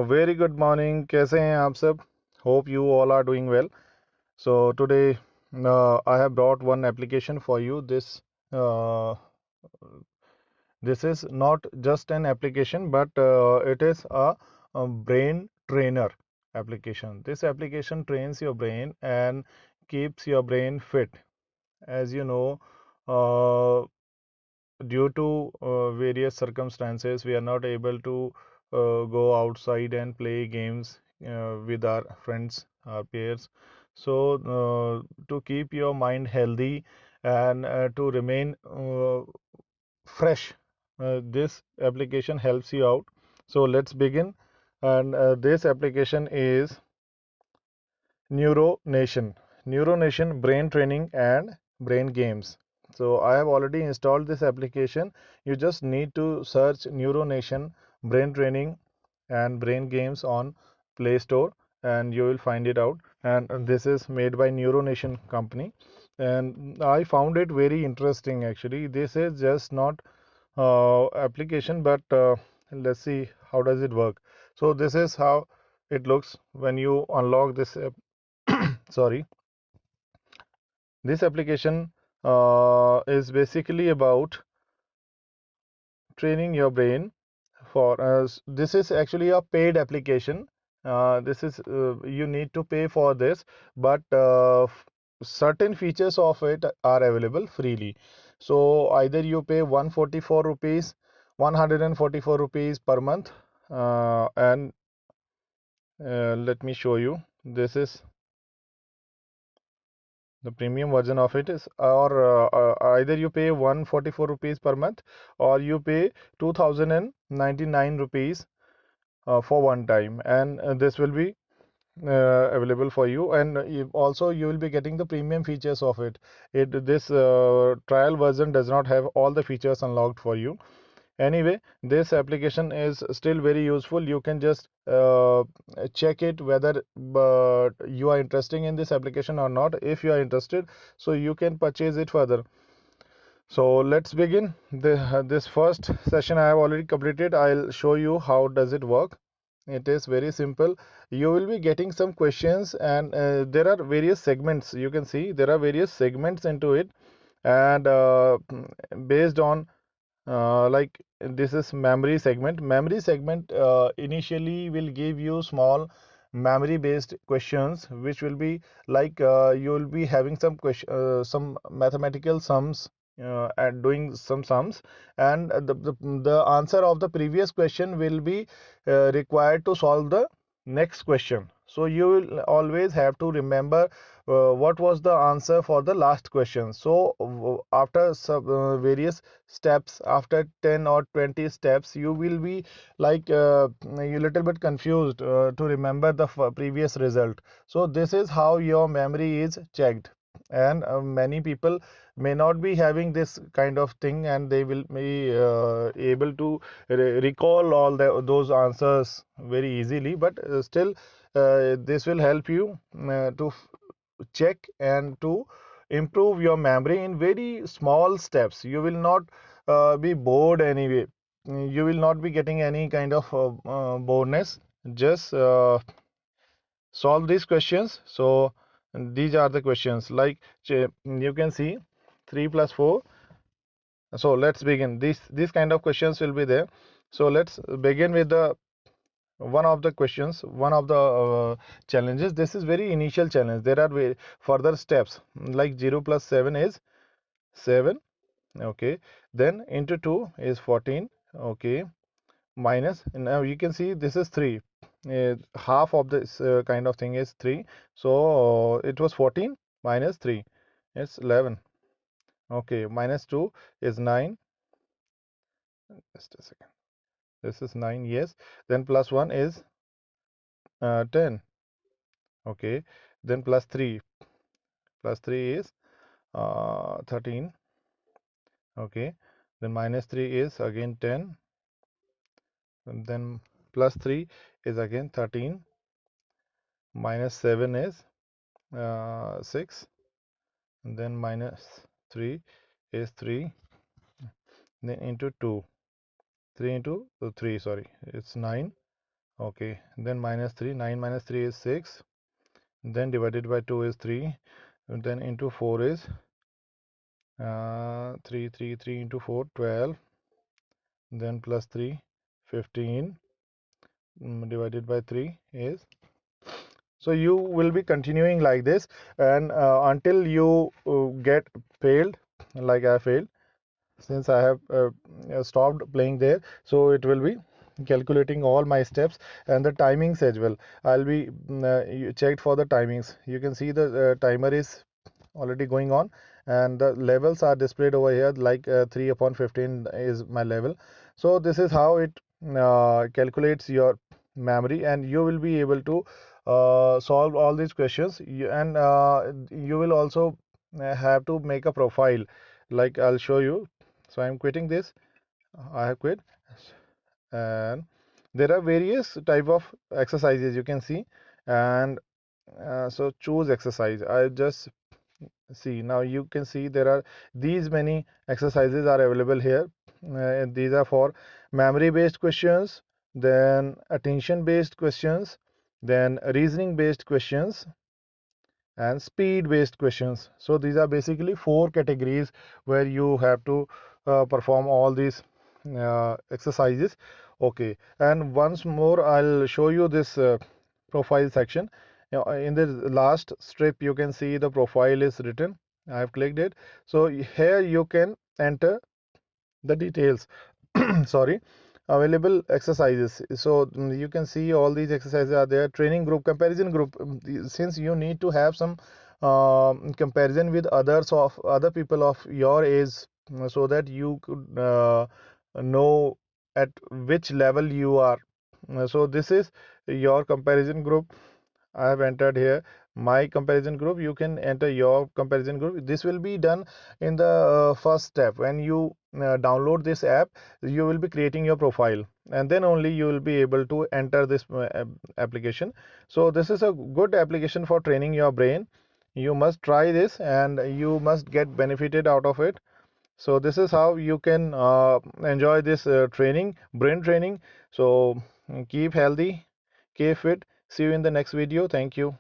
Very good morning. कैसे हैं आप सब? Hope you all are doing well. So today I have brought one application for you. This is not just an application, but it is a brain trainer application. This application trains your brain and keeps your brain fit. As you know, uh, due to various circumstances, we are not able to go outside and play games with our friends, our peers. So, to keep your mind healthy and to remain fresh, this application helps you out. So, let's begin. And this application is NeuroNation. NeuroNation brain training and brain games. So I have already installed this application. You just need to search NeuroNation brain training and brain games on Play Store and you will find it out. And this is made by NeuroNation company. And I found it very interesting actually. This is just not application, but let's see how does it work. So this is how it looks when you unlock this sorry. This application is basically about training your brain for this is actually a paid application. This is you need to pay for this, but certain features of it are available freely. So either you pay 144 rupees, 144 rupees per month, and let me show you. This is the premium version of it is, or either you pay 144 rupees per month or you pay 2099 rupees for one time, and this will be available for you. And also you will be getting the premium features of it. This trial version does not have all the features unlocked for you. Anyway, this application is still very useful. You can just check it whether you are interested in this application or not. If you are interested, so you can purchase it further. So let's begin. This first session I have already completed. I'll show you how does it work. It is very simple. You will be getting some questions, and there are various segments. You can see there are various segments into it, and based on like this is memory segment. Memory segment initially will give you small memory based questions, which will be like you will be having some mathematical sums and doing some sums, and the answer of the previous question will be required to solve the next question. So you will always have to remember what was the answer for the last question. So after various steps, after 10 or 20 steps, you will be like a little bit confused to remember the previous result. So this is how your memory is checked. And many people may not be having this kind of thing, and they will be able to recall all those answers very easily, but still this will help you to check and to improve your memory in very small steps. You will not be bored anyway. You will not be getting any kind of boredness. Just solve these questions. So these are the questions. Like you can see 3 plus 4. So let's begin. These kind of questions will be there. So let's begin with the one of the questions, one of the challenges. This is very initial challenge. There are very further steps, like 0 plus 7 is 7. Okay, then into 2 is 14. Okay, minus, now you can see this is 3. Half of this kind of thing is 3. So it was 14 minus 3, it's 11. Okay, minus 2 is 9. Just a second. This is 9, yes. Then plus 1 is 10. Okay, then plus 3. Plus 3 is 13. Okay, then minus 3 is again 10. And then plus 3 is again 13. Minus 7 is 6. And then minus 3 is 3. Then into 2. 3 into 3, sorry, it's 9. Okay, then minus 3, 9 minus 3 is 6, then divided by 2 is 3, and then into 4 is 3 into 4, 12, then plus 3, 15, divided by 3 is. So you will be continuing like this, and until you get failed, like I failed, since I have stopped playing there, so it will be calculating all my steps and the timings as well. I'll be checked for the timings. You can see the timer is already going on, and the levels are displayed over here, like 3 upon 15 is my level. So this is how it calculates your memory, and you will be able to solve all these questions. And you will also have to make a profile, like I'll show you. So I'm quitting this. I have quit, and there are various type of exercises you can see. And so choose exercise. I just see, now you can see there are these many exercises are available here. These are for memory based questions, then attention based questions, then reasoning based questions, and speed based questions. So these are basically four categories where you have to perform all these exercises. Okay, and once more I'll show you this profile section. In the last strip you can see the profile is written. I have clicked it. So here you can enter the details. Sorry, available exercises. So you can see all these exercises are there. Training group, comparison group. Since you need to have some comparison with others of other people of your age, so that you could know at which level you are. So this is your comparison group. I have entered here my comparison group. You can enter your comparison group. This will be done in the first step. When you download this app, you will be creating your profile, and then only you will be able to enter this application. So this is a good application for training your brain. You must try this, and you must get benefited out of it. So this is how you can enjoy this training, brain training. So keep healthy, keep fit. See you in the next video. Thank you.